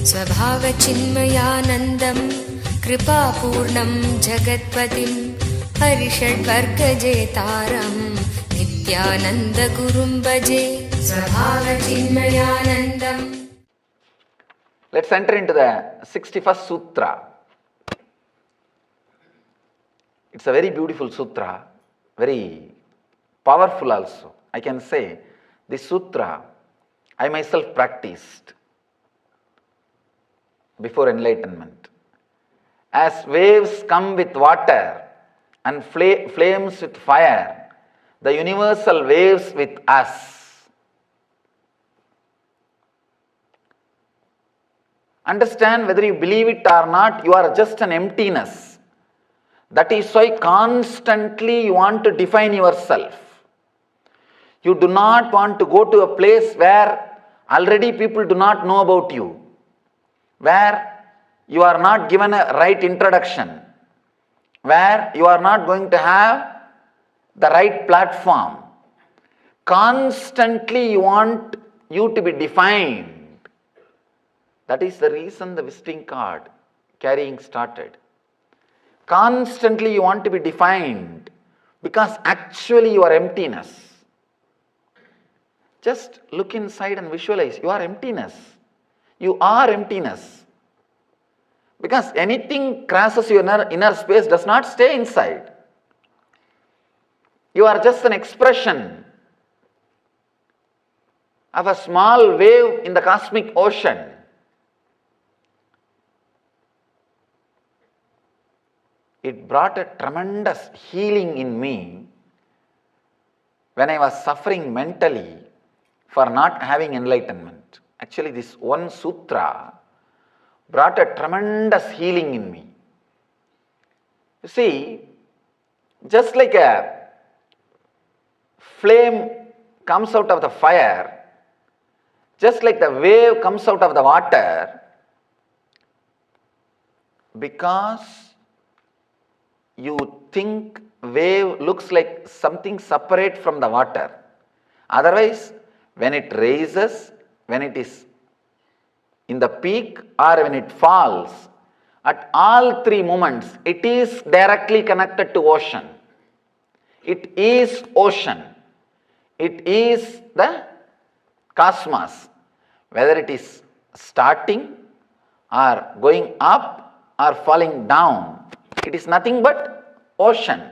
स्वभावचिन्मयानन्दं कृपापूर्णं जगत्पतिं हरिषड्वर्गजेतारं नित्यानन्दगुरुं भजे स्वभावचिन्मयानन्दम्. Let's enter into the 61st Sutra. It's a very beautiful sutra, very powerful also. I can say this sutra I myself practiced before enlightenment. As waves come with water and flames with fire, the universal waves with us. Understand, whether you believe it or not, you are just an emptiness. That is why constantly you want to define yourself. You do not want to go to a place where already people do not know about you, where you are not given a right introduction, where you are not going to have the right platform. Constantly you want you to be defined. That is the reason the visiting card carrying started. Constantly you want to be defined because actually you are emptiness. Just look inside and visualize, you are emptiness. You are emptiness. Because anything crosses your inner space does not stay inside. You are just an expression of a small wave in the cosmic ocean. It brought a tremendous healing in me when I was suffering mentally for not having enlightenment. Actually, this one sutra brought a tremendous healing in me. You see, just like a flame comes out of the fire, just like the wave comes out of the water, because you think wave looks like something separate from the water. Otherwise, when it rises, when it is in the peak or when it falls, at all three moments, it is directly connected to ocean. It is ocean. It is the cosmos. Whether it is starting or going up or falling down, it is nothing but ocean.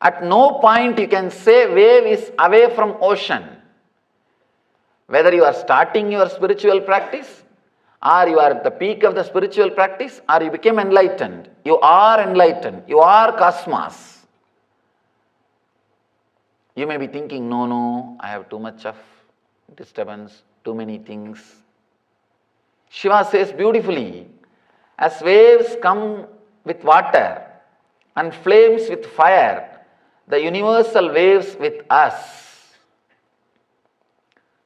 At no point you can say wave is away from ocean. Whether you are starting your spiritual practice, or you are at the peak of the spiritual practice, or you became enlightened, you are enlightened, you are cosmos. You may be thinking, no, I have too much of disturbance, too many things. Shiva says beautifully, as waves come with water and flames with fire, the universal waves with us.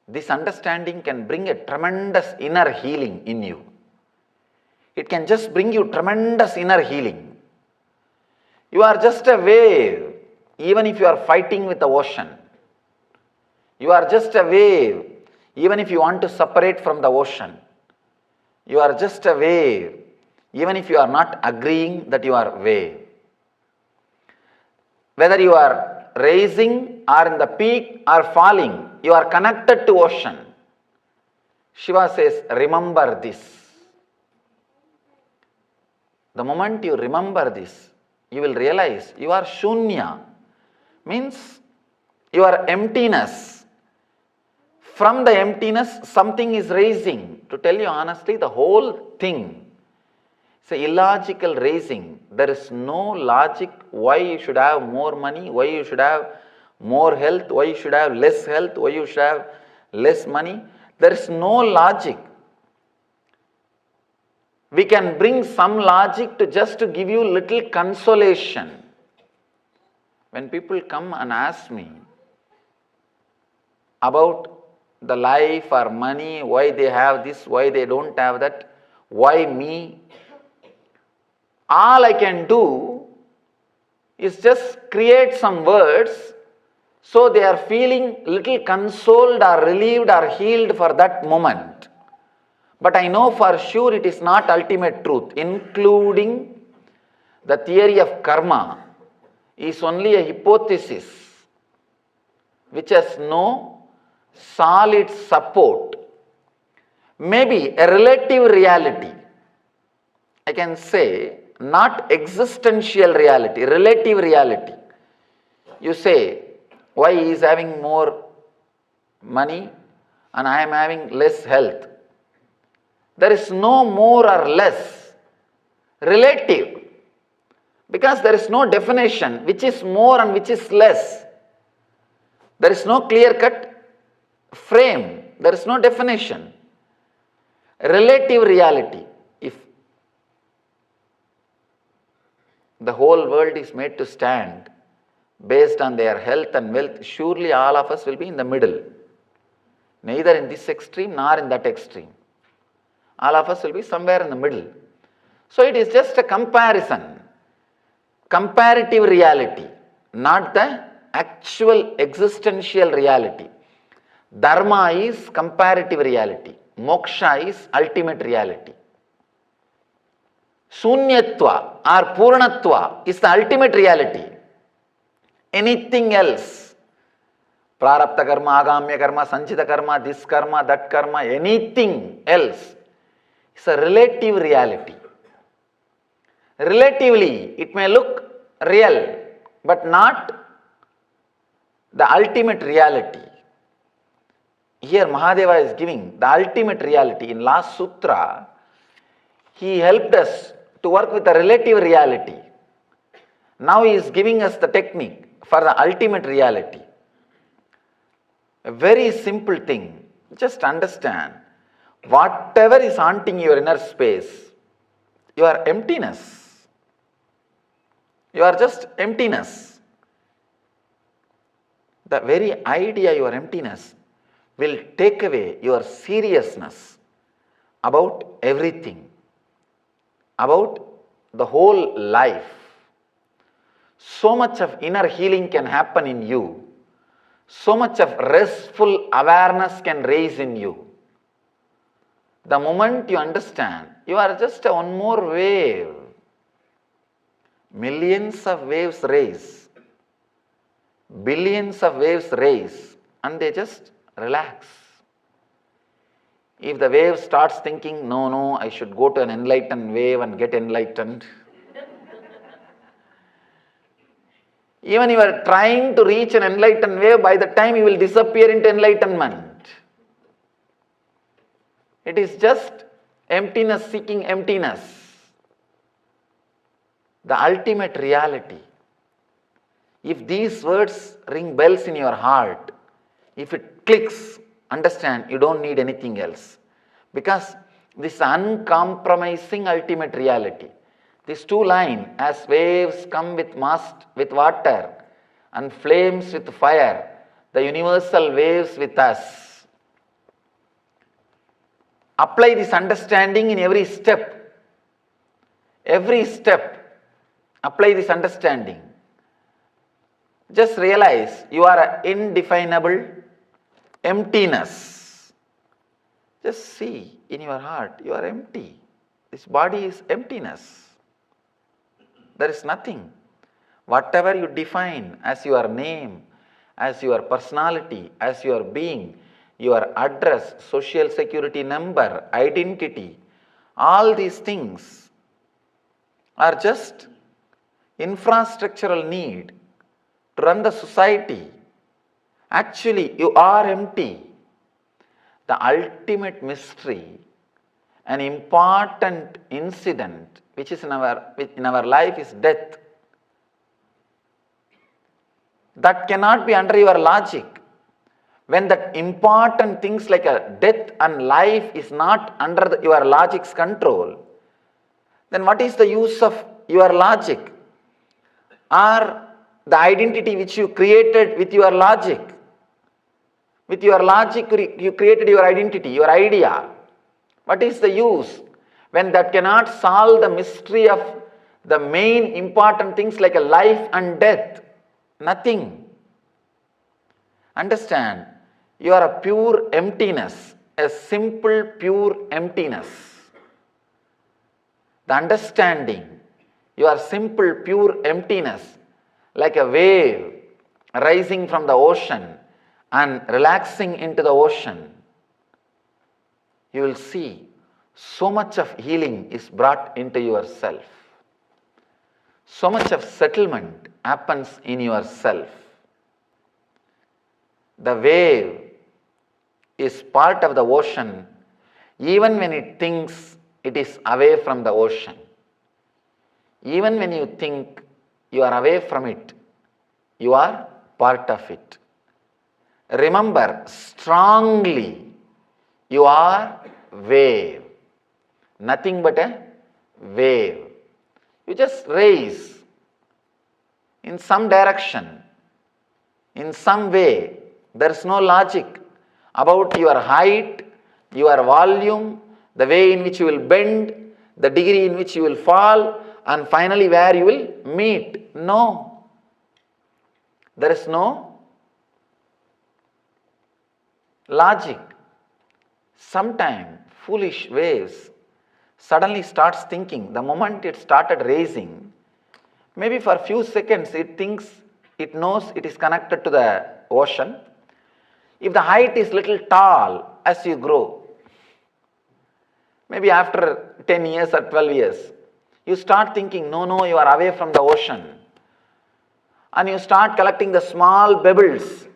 This understanding can bring a tremendous inner healing in you. It can just bring you tremendous inner healing. You are just a wave, even if you are fighting with the ocean. You are just a wave, even if you want to separate from the ocean. You are just a wave, even if you are not agreeing that you are a wave. Whether you are rising or in the peak or falling, you are connected to ocean. Shiva says, remember this. The moment you remember this, you will realize you are shunya, means you are emptiness. From the emptiness, something is rising. To tell you honestly, the whole thing is an illogical raising. There is no logic why you should have more money, why you should have more health, why you should have less health, why you should have less money. There is no logic. We can bring some logic to just to give you little consolation. When people come and ask me about the life or money, why they have this, why they don't have that, why me, all I can do is just create some words so they are feeling little consoled or relieved or healed for that moment. But I know for sure it is not ultimate truth, including the theory of karma is only a hypothesis which has no solid support. Maybe a relative reality. I can say not existential reality, relative reality. You say, why he is having more money and I am having less health? There is no more or less, relative, because there is no definition which is more and which is less. There is no clear-cut frame, there is no definition. Relative reality. If the whole world is made to stand based on their health and wealth, surely all of us will be in the middle. Neither in this extreme nor in that extreme. All of us will be somewhere in the middle. So it is just a comparison, comparative reality, not the actual existential reality. Dharma is comparative reality. Moksha is ultimate reality. Sunyatva or Purnatva is the ultimate reality. Anything else, prarabdha karma, agamya karma, sanchita karma, this karma, that karma, anything else is a relative reality. Relatively, it may look real, but not the ultimate reality. Here Mahadeva is giving the ultimate reality. In last sutra, he helped us to work with the relative reality. Now he is giving us the technique for the ultimate reality. A very simple thing. Just understand, whatever is haunting your inner space, your emptiness. You are just emptiness. The very idea your emptiness will take away your seriousness about everything, about the whole life. So much of inner healing can happen in you. So much of restful awareness can raise in you. The moment you understand, you are just one more wave. Millions of waves raise. Billions of waves raise and they just relax. If the wave starts thinking, no, I should go to an enlightened wave and get enlightened. Even you are trying to reach an enlightened wave, by the time you will disappear into enlightenment. It is just emptiness seeking emptiness. The ultimate reality. If these words ring bells in your heart, if it clicks, understand you don't need anything else. Because this uncompromising ultimate reality. These two lines, as waves come with water and flames with fire, the universal waves with us. Apply this understanding in every step. Every step, apply this understanding. Just realize you are an indefinable emptiness. Just see in your heart, you are empty. This body is emptiness. There is nothing. Whatever you define as your name, as your personality, as your being, your address, social security number, identity, all these things are just infrastructural need to run the society. Actually, you are empty. The ultimate mystery, an important incident which is in our life is death. That cannot be under your logic. When that important things like a death and life is not under your logic's control, then what is the use of your logic or the identity which you created with your logic? With your logic, you created your identity, your idea. What is the use when that cannot solve the mystery of the main important things like a life and death? Nothing. Understand, you are a pure emptiness, a simple, pure emptiness. The understanding, your simple, pure emptiness, like a wave rising from the ocean and relaxing into the ocean, you will see so much of healing is brought into yourself. So much of settlement happens in yourself. The wave is part of the ocean even when it thinks it is away from the ocean. Even when you think you are away from it, you are part of it. Remember strongly, you are wave. Nothing but a wave. You just raise in some direction, in some way. There is no logic about your height, your volume, the way in which you will bend, the degree in which you will fall, and finally where you will meet. No. There is no logic. Sometime foolish waves suddenly starts thinking, the moment it started raising, maybe for a few seconds it thinks, it knows it is connected to the ocean. If the height is little tall as you grow, maybe after 10 years or 12 years, you start thinking, no, you are away from the ocean. And you start collecting the small pebbles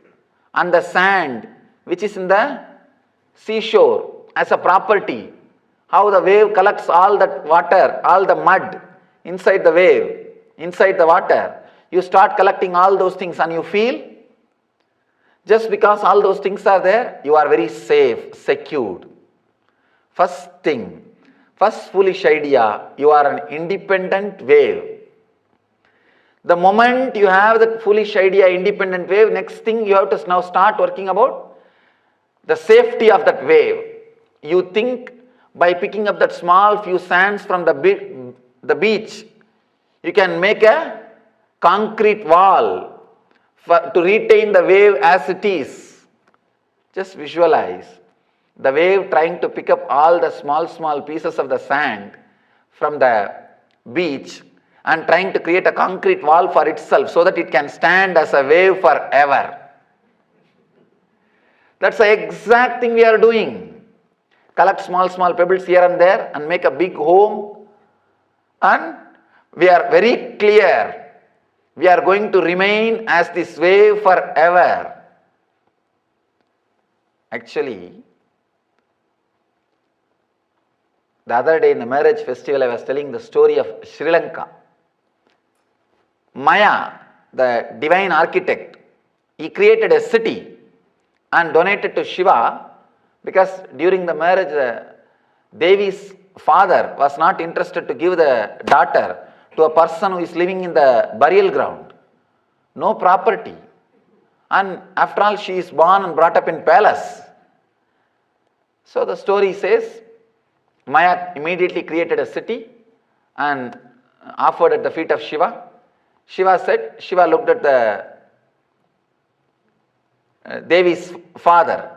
and the sand which is in the seashore as a property. How the wave collects all that water, all the mud inside the wave, inside the water. You start collecting all those things and you feel, just because all those things are there, you are very safe, secured. First thing, first foolish idea, you are an independent wave. The moment you have that foolish idea, independent wave, next thing you have to now start working about the safety of that wave. You think by picking up that small few sands from the beach, you can make a concrete wall to retain the wave as it is. Just visualize the wave trying to pick up all the small pieces of the sand from the beach and trying to create a concrete wall for itself so that it can stand as a wave forever. That's the exact thing we are doing. Collect small pebbles here and there and make a big home, and we are very clear. We are going to remain as this wave forever. Actually, the other day in the marriage festival, I was telling the story of Sri Lanka. Maya, the divine architect, he created a city and donated to Shiva because during the marriage, Devi's father was not interested to give the daughter to a person who is living in the burial ground. No property. And after all, she is born and brought up in palace. So the story says, Maya immediately created a city and offered at the feet of Shiva. Shiva looked at the Devi's father.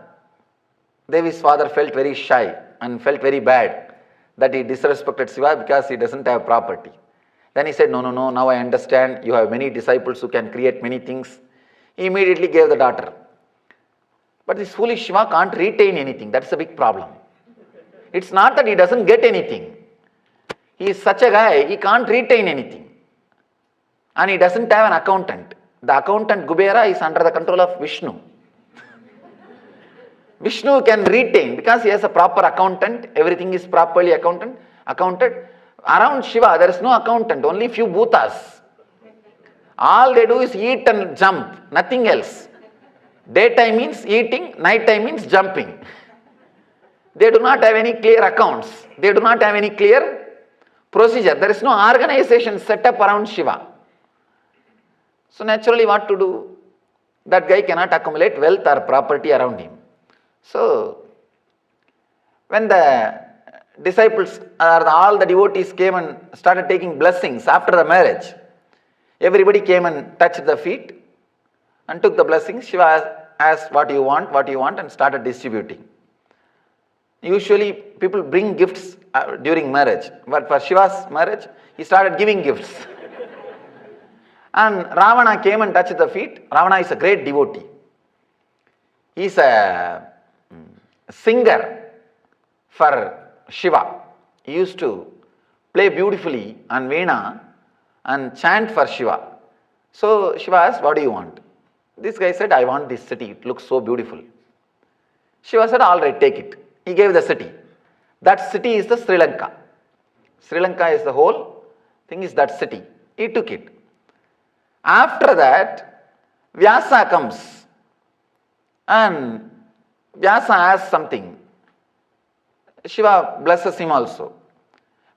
Devi's father felt very shy and felt very bad that he disrespected Shiva because he doesn't have property. Then he said, no, now I understand, you have many disciples who can create many things. He immediately gave the daughter. But this foolish Shiva can't retain anything. That's a big problem. It's not that he doesn't get anything. He is such a guy, he can't retain anything. And he doesn't have an accountant. The accountant Kubera is under the control of Vishnu. Vishnu can retain because he has a proper accountant. Everything is properly accounted. Around Shiva, there is no accountant, only few bhutas. All they do is eat and jump, nothing else. Daytime means eating, nighttime means jumping. They do not have any clear accounts. They do not have any clear procedure. There is no organization set up around Shiva. So naturally what to do? That guy cannot accumulate wealth or property around him. So when the disciples or all the devotees came and started taking blessings after the marriage, everybody came and touched the feet and took the blessings. Shiva asked, what you want, and started distributing. Usually people bring gifts during marriage, but for Shiva's marriage, he started giving gifts. And Ravana came and touched the feet. Ravana is a great devotee. He is a singer for Shiva. He used to play beautifully on Veena and chant for Shiva. So Shiva asked, what do you want? This guy said, I want this city. It looks so beautiful. Shiva said, all right, take it. He gave the city. That city is the Sri Lanka. Sri Lanka is the whole thing, is that city. He took it. After that, Vyasa comes and Vyasa asks something. Shiva blesses him also.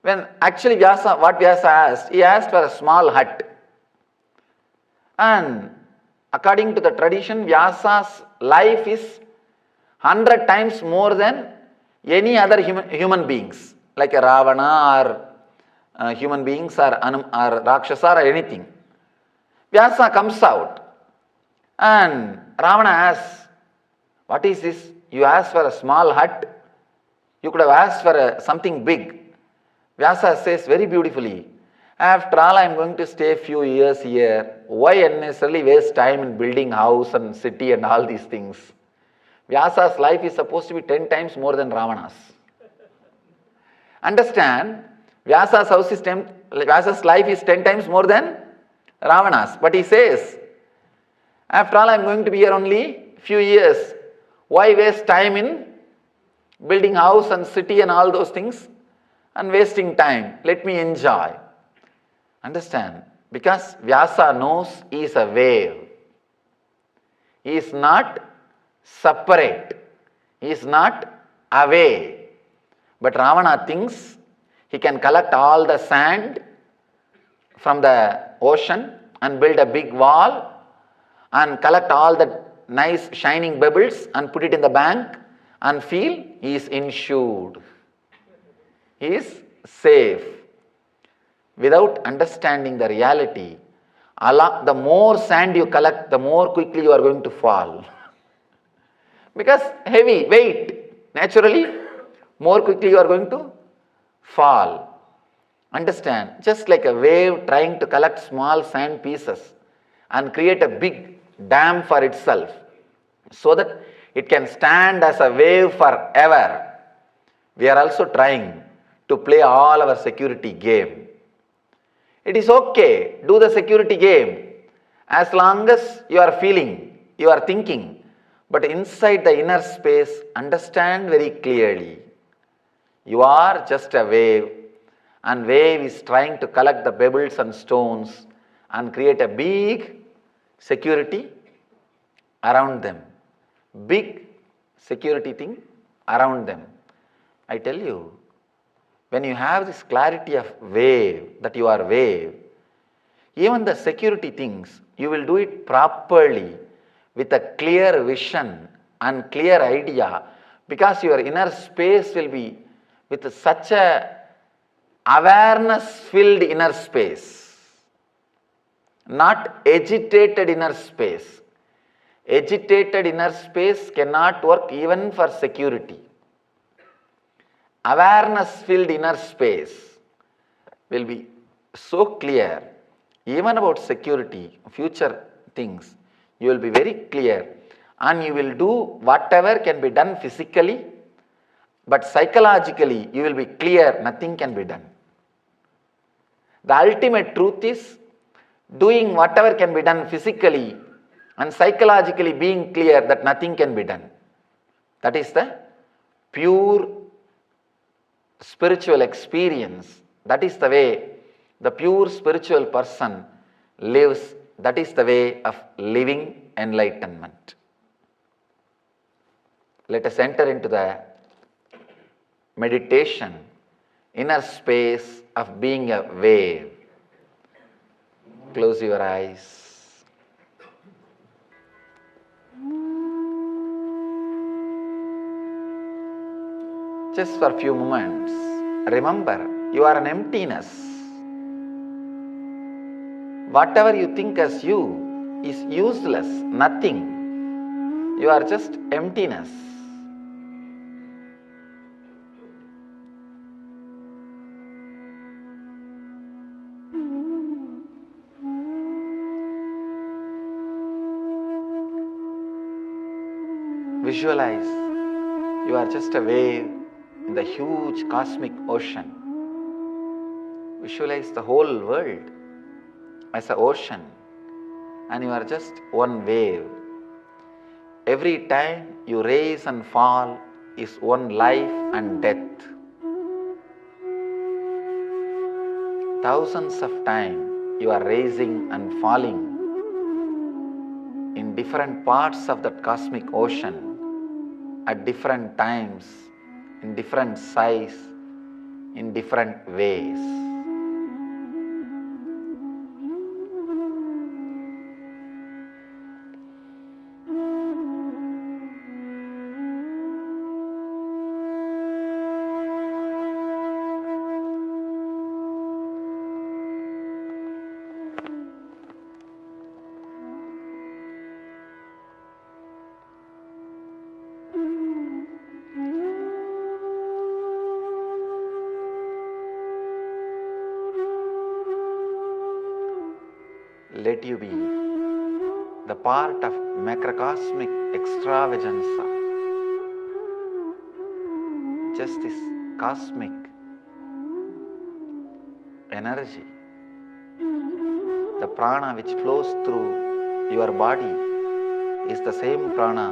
When actually what Vyasa asked, he asked for a small hut. And according to the tradition, Vyasa's life is 100 times more than any other human beings, like a Ravana or human beings or Rakshasa or anything. Vyasa comes out and Ravana asks, what is this? You asked for a small hut. You could have asked for something big. Vyasa says very beautifully, after all I am going to stay a few years here. Why unnecessarily waste time in building house and city and all these things? Vyasa's life is supposed to be 10 times more than Ravana's. Understand, Vyasa's life is 10 times more than Ravana's. But he says, after all I am going to be here only few years. Why waste time in building house and city and all those things and wasting time? Let me enjoy. Understand? Because Vyasa knows he is a wave. He is not separate. He is not away. But Ravana thinks he can collect all the sand from the ocean and build a big wall and collect all the nice shining pebbles and put it in the bank and feel he is insured. He is safe. Without understanding the reality, the more sand you collect, the more quickly you are going to fall. Because heavy, weight, naturally, more quickly you are going to fall. Understand, just like a wave trying to collect small sand pieces and create a big dam for itself so that it can stand as a wave forever. We are also trying to play all our security game. It is okay, do the security game as long as you are feeling, you are thinking, but inside the inner space, understand very clearly. You are just a wave, and wave is trying to collect the pebbles and stones and create a big security around them. Big security thing around them. I tell you, when you have this clarity of wave, that you are wave, even the security things, you will do it properly with a clear vision and clear idea, because your inner space will be with such a awareness-filled inner space, not agitated inner space. Agitated inner space cannot work even for security. Awareness-filled inner space will be so clear, even about security, future things, you will be very clear, and you will do whatever can be done physically, but psychologically you will be clear, nothing can be done. The ultimate truth is doing whatever can be done physically and psychologically being clear that nothing can be done. That is the pure spiritual experience. That is the way the pure spiritual person lives. That is the way of living enlightenment. Let us enter into the meditation, inner space of being a wave. Close your eyes. Just for a few moments, remember, you are an emptiness. Whatever you think as you is useless, nothing. You are just emptiness. visualize you are just a wave in the huge cosmic ocean. Visualize the whole world as an ocean, and you are just one wave. Every time you rise and fall is one life and death. Thousands of times you are rising and falling in different parts of that cosmic ocean at different times, in different size, in different ways. Let you be the part of macrocosmic extravaganza. Just this cosmic energy, the prana which flows through your body is the same prana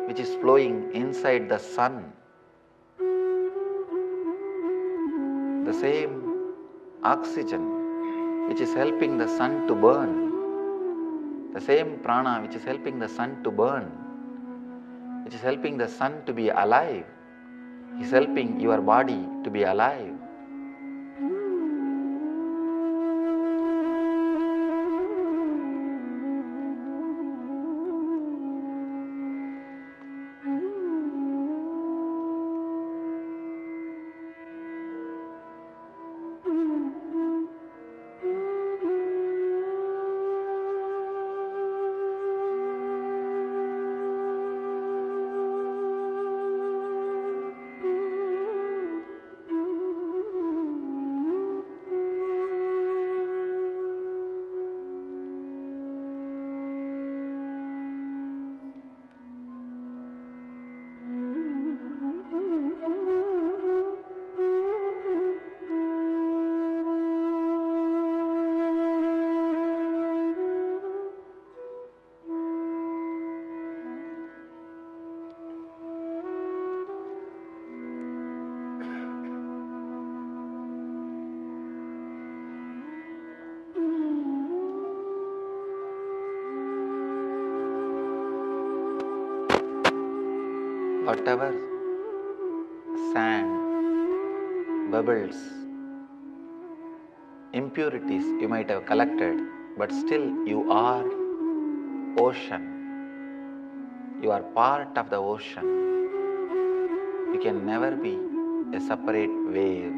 which is flowing inside the sun. The same oxygen which is helping the sun to burn, the same prana which is helping the sun to burn, which is helping the sun to be alive, is helping your body to be alive. Whatever sand, bubbles, impurities you might have collected, but still you are ocean. You are part of the ocean. You can never be a separate wave.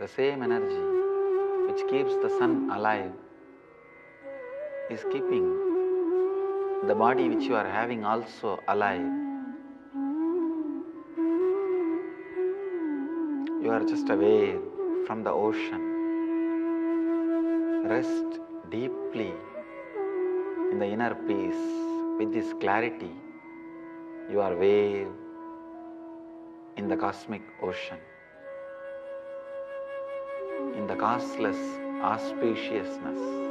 the same energy which keeps the sun alive is keeping the body which you are having also alive. You are just aware from the ocean. Rest deeply in the inner peace with this clarity. You are wave in the cosmic ocean, in the causeless auspiciousness.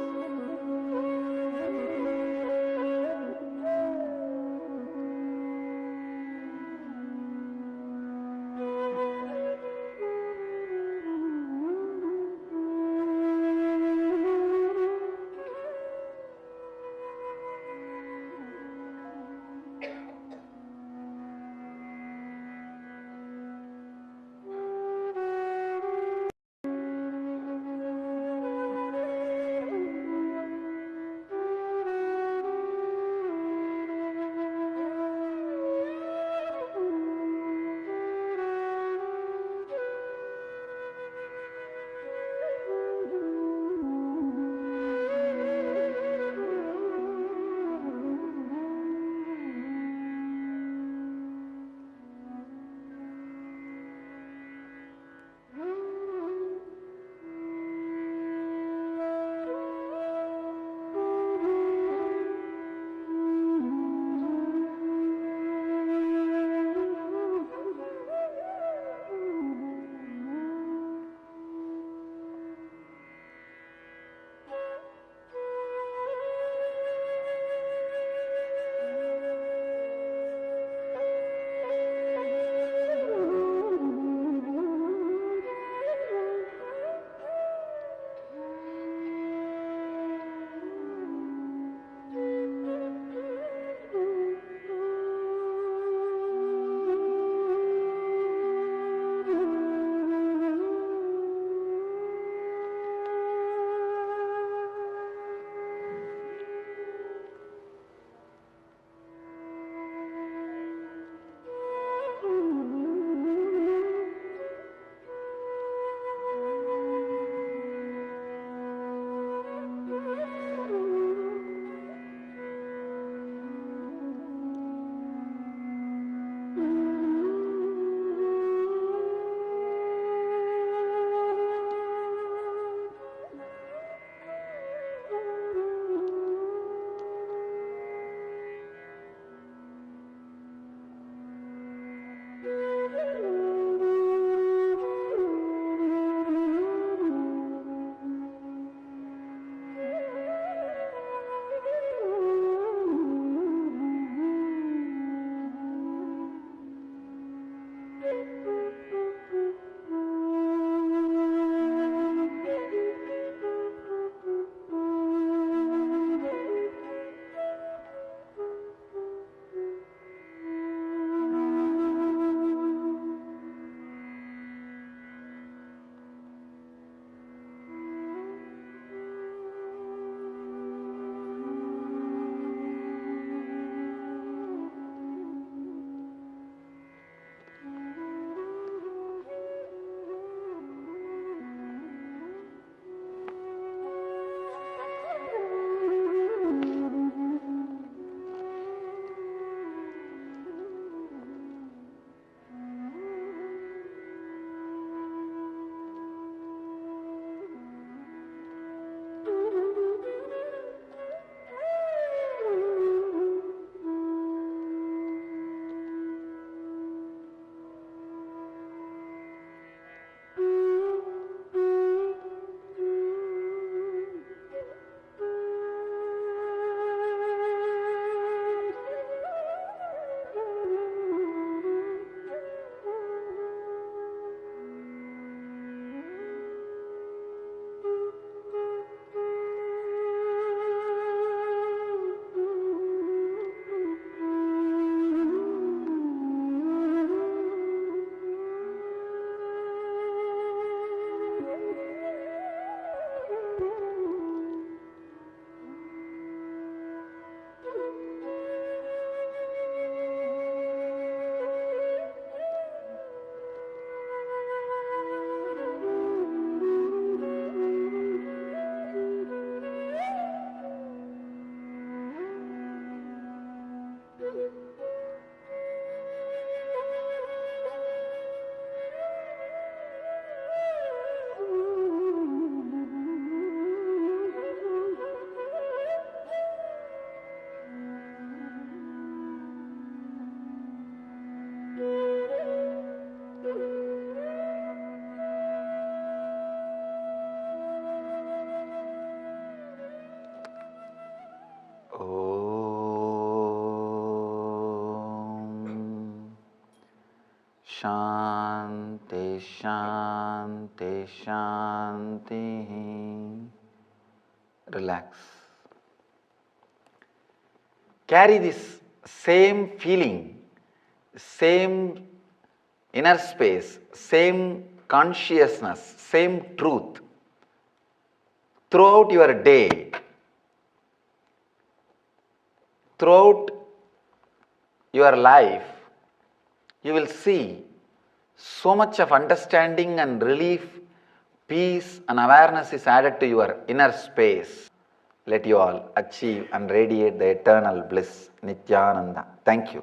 Shanti, Shanti, Shanti. Relax. Carry this same feeling, same inner space, same consciousness, same truth throughout your day, throughout your life. You will see so much of understanding and relief, peace and awareness is added to your inner space. Let you all achieve and radiate the eternal bliss, Nityananda. Thank you.